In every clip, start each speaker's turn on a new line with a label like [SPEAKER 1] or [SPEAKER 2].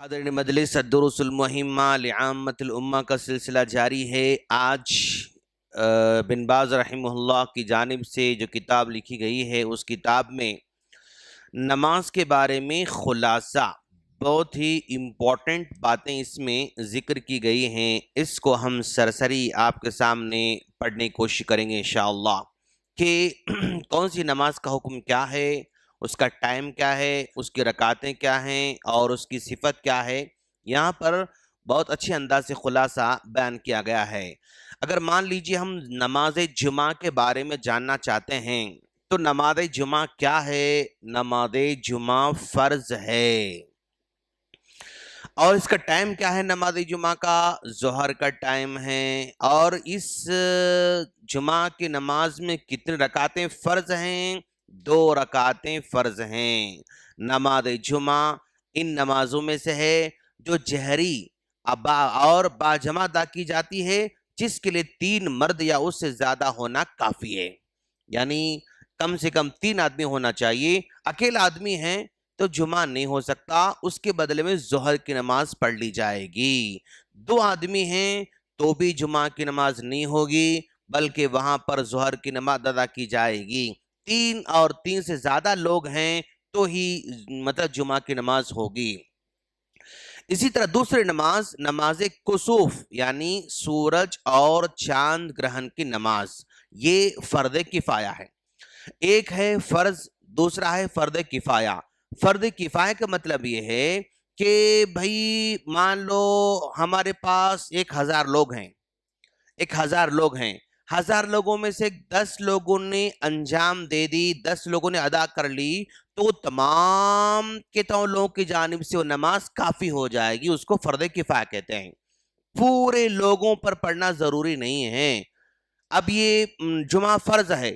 [SPEAKER 1] حاضرین مجلس الدروس المہمہ لعامت الامہ کا سلسلہ جاری ہے۔ آج بن باز رحمہ اللہ کی جانب سے جو کتاب لکھی گئی ہے اس کتاب میں نماز کے بارے میں خلاصہ بہت ہی امپورٹنٹ باتیں اس میں ذکر کی گئی ہیں۔ اس کو ہم سرسری آپ کے سامنے پڑھنے کی کوشش کریں گے انشاءاللہ کہ کون سی نماز کا حکم کیا ہے، اس کا ٹائم کیا ہے، اس کی رکعتیں کیا ہیں اور اس کی صفت کیا ہے۔ یہاں پر بہت اچھے انداز سے خلاصہ بیان کیا گیا ہے۔ اگر مان لیجئے ہم نماز جمعہ کے بارے میں جاننا چاہتے ہیں تو نماز جمعہ کیا ہے؟ نماز جمعہ فرض ہے اور اس کا ٹائم کیا ہے؟ نماز جمعہ کا ظہر کا ٹائم ہے۔ اور اس جمعہ کی نماز میں کتنے رکعتیں فرض ہیں؟ 2 رکعتیں فرض ہیں۔ نماز جمعہ ان نمازوں میں سے ہے جو جہری اور باجماع ادا کی جاتی ہے، جس کے لیے 3 مرد یا اس سے زیادہ ہونا کافی ہے، یعنی کم سے کم 3 آدمی ہونا چاہیے۔ اکیلا آدمی ہے تو جمعہ نہیں ہو سکتا، اس کے بدلے میں ظہر کی نماز پڑھ لی جائے گی۔ 2 آدمی ہیں تو بھی جمعہ کی نماز نہیں ہوگی، بلکہ وہاں پر ظہر کی نماز ادا کی جائے گی۔ 3 اور 3 سے زیادہ لوگ ہیں تو ہی جمعہ کی نماز ہوگی۔ اسی طرح دوسری نماز، نماز کسوف یعنی سورج اور چاند گرہن کی نماز، یہ فرض کفایہ ہے۔ ایک ہے فرض، دوسرا ہے فرض کفایہ۔ فرض کفایہ کا مطلب یہ ہے کہ بھائی مان لو ہمارے پاس 1000 لوگ ہیں، 1000 لوگ ہیں، 1000 لوگوں میں سے 10 لوگوں نے انجام دے دی، 10 لوگوں نے ادا کر لی، تو تمام کے تمام لوگوں کی جانب سے وہ نماز کافی ہو جائے گی۔ اس کو فرض کفایہ کہتے ہیں۔ پورے لوگوں پر پڑھنا ضروری نہیں ہے۔ اب یہ جمعہ فرض ہے،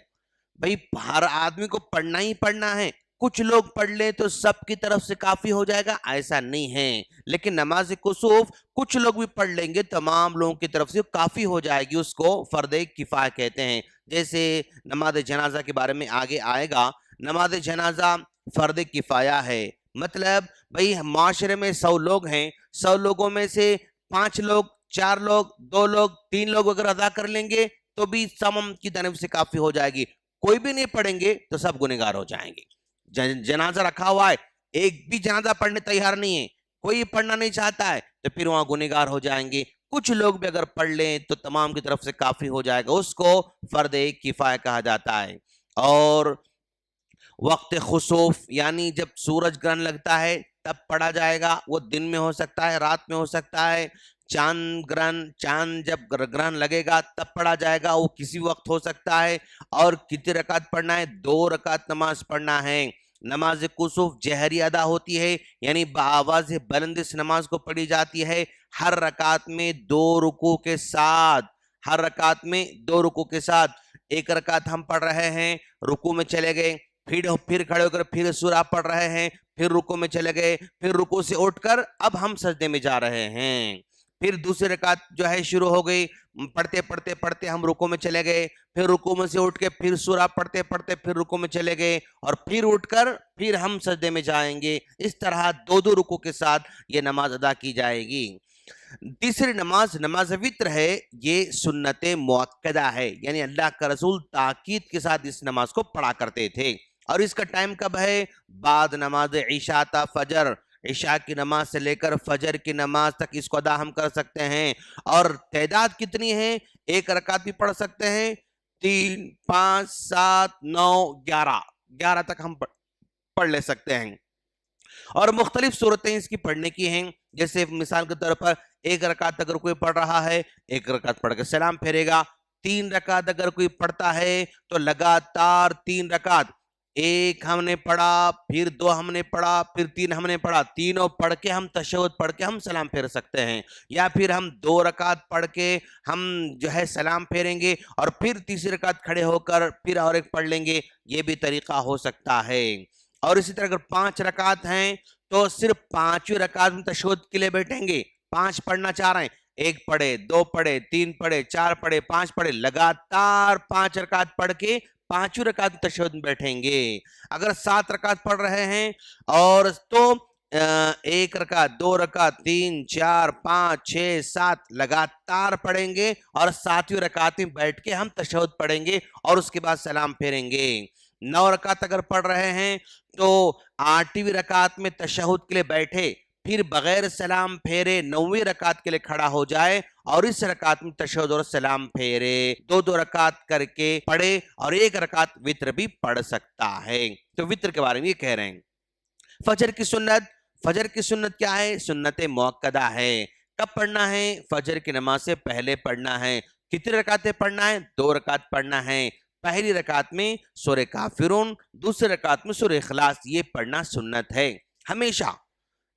[SPEAKER 1] بھئی ہر آدمی کو پڑھنا ہی پڑھنا ہے، کچھ لوگ پڑھ لیں تو سب کی طرف سے کافی ہو جائے گا، ایسا نہیں ہے۔ لیکن نماز کسوف کچھ لوگ بھی پڑھ لیں گے، تمام لوگوں کی طرف سے کافی ہو جائے گی، اس کو فرض کفایہ کہتے ہیں۔ جیسے نماز جنازہ کے بارے میں آگے آئے گا، نماز جنازہ فرض کفایہ ہے۔ مطلب بھئی معاشرے میں 100 لوگ ہیں، 100 لوگوں میں سے 5 لوگ، 4 لوگ، 2 لوگ، 3 لوگ اگر ادا کر لیں گے تو بھی تمام کی طرف سے کافی ہو جائے گی۔ کوئی بھی نہیں پڑھیں گے تو سب گنہگار ہو جائیں گے۔ جنازہ رکھا ہوا ہے، ایک بھی جنازہ پڑھنے تیار نہیں ہے، کوئی پڑھنا نہیں چاہتا ہے، تو پھر وہاں گنہگار ہو جائیں گے۔ کچھ لوگ بھی اگر پڑھ لیں تو تمام کی طرف سے کافی ہو جائے گا، اس کو فرض کفایہ کہا جاتا ہے۔ اور وقت خسوف یعنی جب سورج گرہن لگتا ہے تب پڑھا جائے گا، وہ دن میں ہو سکتا ہے، رات میں ہو سکتا ہے۔ چاند جب گرہن لگے گا تب پڑھا جائے گا، وہ کسی وقت ہو سکتا ہے۔ اور کتنی رکعت پڑھنا ہے؟ 2 رکعت نماز پڑھنا ہے۔ نماز کسوف جہری ادا ہوتی ہے، یعنی بآواز بلند اس نماز کو پڑھی جاتی ہے۔ ہر رکعت میں 2 رکوع کے ساتھ، ہر رکعت میں 2 رکوع کے ساتھ۔ ایک رکعت ہم پڑھ رہے ہیں، رکوع میں چلے گئے، پھر کھڑے ہو کر پھر سورہ پڑھ رہے ہیں، پھر رکوع میں چلے گئے، پھر رکوع سے اٹھ کر اب ہم سجدے میں جا رہے ہیں۔ پھر دوسری رکعت جو ہے شروع ہو گئی، پڑھتے ہم رکوع میں چلے گئے، پھر رکوع میں سے اٹھ کے پھر سورہ پڑھتے پھر رکوع میں چلے گئے، اور پھر اٹھ کر پھر ہم سجدے میں جائیں گے۔ اس طرح 2 رکوع کے ساتھ یہ نماز ادا کی جائے گی۔ تیسری نماز، نماز وتر ہے، یہ سنت مؤکدہ ہے، یعنی اللہ کا رسول تاکید کے ساتھ اس نماز کو پڑھا کرتے تھے۔ اور اس کا ٹائم کب ہے؟ بعد نماز عشاء تا فجر، عشاء کی نماز سے لے کر فجر کی نماز تک اس کو ادا ہم کر سکتے ہیں۔ اور تعداد کتنی ہے؟ 1 رکعت بھی پڑھ سکتے ہیں، 3، 5، 7، 9، 11 تک ہم پڑھ لے سکتے ہیں۔ اور مختلف صورتیں اس کی پڑھنے کی ہیں، جیسے مثال کے طور پر 1 رکعت اگر کوئی پڑھ رہا ہے، 1 رکعت پڑھ کے سلام پھیرے گا۔ 3 رکعت اگر کوئی پڑھتا ہے تو لگاتار 3 رکعت، 1 ہم نے پڑھا، پھر 2 ہم نے پڑھا، پھر 3 ہم نے پڑھا، تینوں پڑھ کے ہم تشہد پڑھ کے ہم سلام پھیر سکتے ہیں۔ یا پھر ہم 2 رکعت پڑھ کے ہم جو ہے سلام پھیریں گے، اور پھر تیسری رکعت کھڑے ہو کر پھر اور ایک پڑھ لیں گے، یہ بھی طریقہ ہو سکتا ہے۔ اور اسی طرح اگر 5 رکعت ہیں تو صرف 5ویں رکعت میں تشہد کے لیے بیٹھیں گے۔ 5 پڑھنا چاہ رہے ہیں، 1 پڑھے، 2 پڑھے، 3 پڑھے، 4 پڑھے، 5 پڑھے، لگاتار 5 رکعت پڑھ کے 5ویں رکعت میں تشہد میں بیٹھیں گے۔ اگر 7 رکعت پڑھ رہے ہیں اور تو एक रकात, 2 रकात, 3, 4, 5, 6, 7 लगातार पढ़ेंगे और 7वीं रकात में बैठ के हम तशहुद पढ़ेंगे और उसके बाद सलाम फेरेंगे। 9 रकात अगर पढ़ रहे हैं तो 8वीं रकात में तशहुद के लिए बैठे, फिर बगैर सलाम फेरे 9वीं रकात के लिए खड़ा हो जाए और इस रकात में तशहुद और सलाम फेरे, 2-2 रकात करके पढ़े और 1 रकात वित्र भी पढ़ सकता है। तो वित्र के बारे में ये कह रहे हैं। फजर की सुन्नत, फजर की सुन्नत क्या है? सुन्नत मुअक्कदा है। कब पढ़ना है? फजर की नमाज से पहले पढ़ना है। कितनी रकातें पढ़ना है? 2 रकात पढ़ना है। पहली रकात में सूरह काफिरून, दूसरी रकात में सूरह इखलास, ये पढ़ना सुन्नत है। हमेशा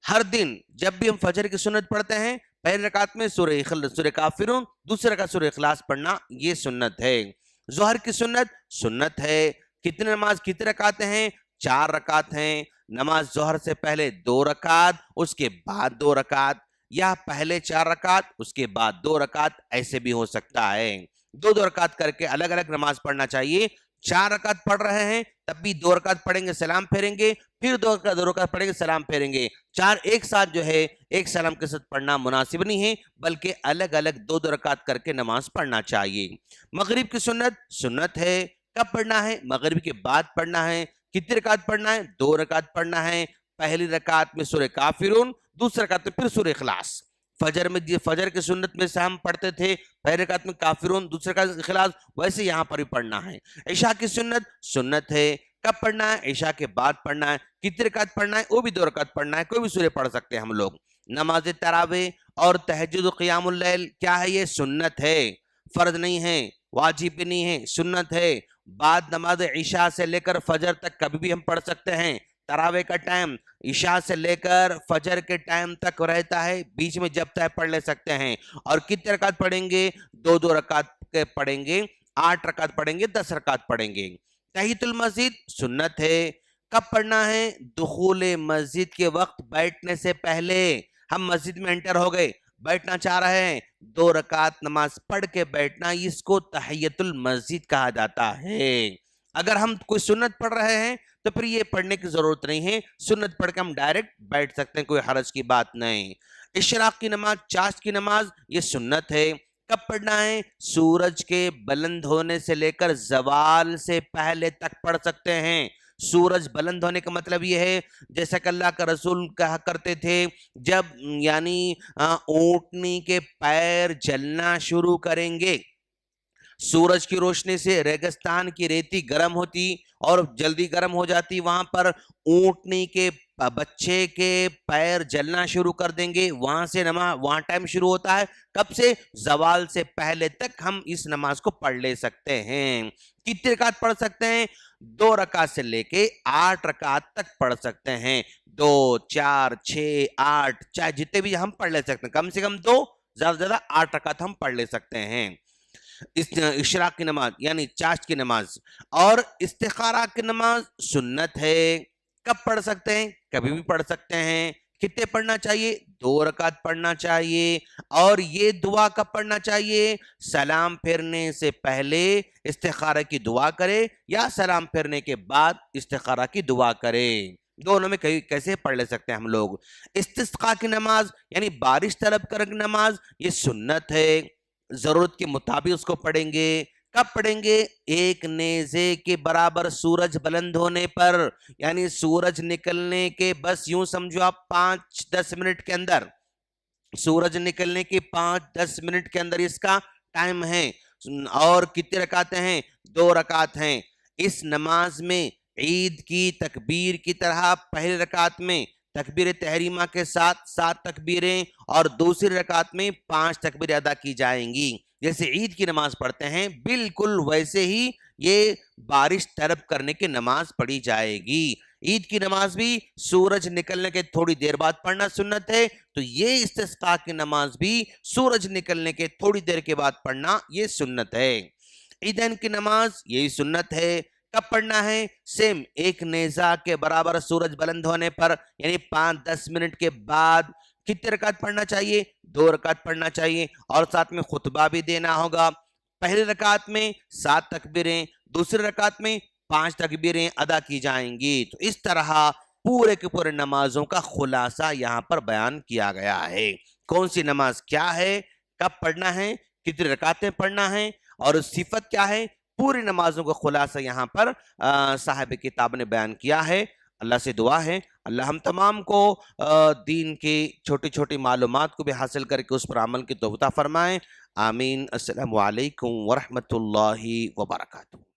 [SPEAKER 1] हर दिन जब भी हम फजर की सुन्नत पढ़ते हैं, पहली रकात में सूरह काफिरून, दूसरी रकात सूरह इखलास पढ़ना, ये सुन्नत है। ज़ोहर की सुन्नत, सुन्नत है। कितनी नमाज, कितनी रकातें हैं? 4 रकात हैं। नमाज ज़ोहर से पहले 2 रकात, उसके बाद 2 रकात, या पहले 4 रकात उसके बाद 2 रकात, ऐसे भी हो सकता है। 2-2 रकात करके अलग अलग नमाज पढ़ना चाहिए। 4 रकात पढ़ रहे हैं तब भी 2 रकात पढ़ेंगे, सलाम फेरेंगे, फिर 2 रकात पढ़ेंगे, सलाम फेरेंगे। 4 एक साथ जो है एक सलाम के साथ पढ़ना मुनासिब नहीं है, बल्कि अलग अलग 2-2 रकात करके नमाज पढ़ना चाहिए। मगरिब की सुन्नत, सुन्नत है। कब पढ़ना है? मगरिब के बाद पढ़ना है। कितनी रकात पढ़ना है? 2 रकात पढ़ना है। पहली रकात में सूरह काफिरून, दूसरी रकात में फिर सूरह इखलास। फजर की सुन्नत में से हम पढ़ते थे पहली रकात में काफिरून, दूसरे का इखलास, वैसे यहाँ पर भी पढ़ना है। इशा की सुन्नत, सुन्नत है। कब पढ़ना है? इशा के बाद पढ़ना है। कितनी रकात पढ़ना है? वो भी 2 रकात पढ़ना है। कोई भी सूरह पढ़ सकते हैं हम लोग। नमाज तरावे और तहज्जुद क़ियामुल लैल क्या है? ये सुन्नत है, फर्ज नहीं है, वाजिब भी नहीं है, सुन्नत है। बाद नमाज इशा से लेकर फजर तक कभी भी हम पढ़ सकते हैं। तरावे का टाइम इशा से लेकर फजर के टाइम तक रहता है, बीच में जब तक पढ़ ले सकते हैं। और कितने रकात पढ़ेंगे? 2-2 रकात के पढ़ेंगे, 8 रकात पढ़ेंगे, 10 रकात पढ़ेंगे। तहियतुल मस्जिद सुन्नत है। कब पढ़ना है? दुखूल मस्जिद के वक्त बैठने से पहले। हम मस्जिद में एंटर हो गए, बैठना चाह रहे हैं, 2 रकात नमाज पढ़ के बैठना, इसको तहियतुल मस्जिद कहा जाता है। अगर हम कोई सुन्नत पढ़ रहे हैं तो फिर ये पढ़ने की जरूरत नहीं है, सुन्नत पढ़ के हम डायरेक्ट बैठ सकते हैं, कोई हरज की बात नहीं। इशराक की नमाज, चाश्त की नमाज, ये सुन्नत है। कब पढ़ना है? सूरज के बुलंद होने से लेकर जवाल से पहले तक पढ़ सकते हैं। सूरज बुलंद होने का मतलब ये है, जैसा कि अल्लाह का रसूल कहा करते थे, जब यानी ऊंटनी के पैर जलना शुरू करेंगे, सूरज की रोशनी से रेगिस्तान की रेती गर्म होती और जल्दी गर्म हो जाती, वहां पर ऊंटनी के बच्चे के पैर जलना शुरू कर देंगे, वहां से नमाज, वहां टाइम शुरू होता है। कब से? जवाल से पहले तक हम इस नमाज को पढ़ ले सकते हैं। कितने रकात पढ़ सकते हैं? 2 रकात से लेके 8 रकात तक पढ़ सकते हैं। 2, 4, 6, 8, चाहे जितने भी हम पढ़ ले सकते हैं, कम से कम 2, ज्यादा से ज्यादा 8 रकात हम पढ़ ले सकते हैं। इशराक की नमाज यानी चाश्त की नमाज और इस्तिखारा की नमाज सुन्नत है। कब पढ़ सकते हैं? कभी भी पढ़ सकते हैं। कितने पढ़ना चाहिए? 2 रकात पढ़ना चाहिए। और ये दुआ कब पढ़ना चाहिए? सलाम फेरने से पहले इस्तिखारा की दुआ करे या सलाम फेरने के बाद इस्तिखारा की दुआ करे, दोनों में कहीं कैसे पढ़ ले सकते हैं हम लोग। इस्तिस्का की नमाज यानी बारिश तलब कर नमाज, ये सुन्नत है, जरूरत के मुताबिक उसको पढ़ेंगे। कब पढ़ेंगे? 1 नेज़े के बराबर सूरज बुलंद होने पर, यानी सूरज निकलने के बस यूं समझो आप 5-10 मिनट के अंदर, सूरज निकलने के 5-10 मिनट के अंदर इसका टाइम है। और कितने रकातें हैं? 2 रकात हैं। इस नमाज में ईद की तकबीर की तरह पहली रकात में तकबीर तहरीमा के साथ 7 तकबीरें और दूसरी रकात में 5 तकबीरें अदा की जाएंगी। जैसे ईद की नमाज पढ़ते हैं, बिल्कुल वैसे ही ये बारिश तलब करने की नमाज पढ़ी जाएगी। ईद की नमाज भी सूरज निकलने के थोड़ी देर बाद पढ़ना सुन्नत है, तो ये इस्तिस्का की नमाज भी सूरज निकलने के थोड़ी देर के बाद पढ़ना ये सुन्नत है। ईदैन की नमाज यही सुन्नत है। कब पढ़ना है? सेम 1 नेज़ा के बराबर सूरज बुलंद होने पर, यानी 5-10 मिनट के बाद। कितने रकात पढ़ना चाहिए? 2 रकात पढ़ना चाहिए और साथ में खुतबा भी देना होगा। पहली रकात में 7 तकबीरें, दूसरी रकात में 5 तकबीरें अदा की जाएंगी। तो इस तरह पूरे के पूरे नमाजों का खुलासा यहाँ पर बयान किया गया है। कौन सी नमाज क्या है, कब पढ़ना है, कितनी रकातें पढ़ना है और सिफत क्या है, पूरी नमाजों का खुलासा यहाँ पर साहिब किताब ने बयान किया है। अल्लाह से दुआ है अल्लाह हम तमाम को दीन की छोटी छोटी मालूमात को भी हासिल करके उस पर अमल की तौफीक फरमाएं। आमीन। अस्सलामु अलैकुम वरहमतुल्लाहि वबरकातुहू।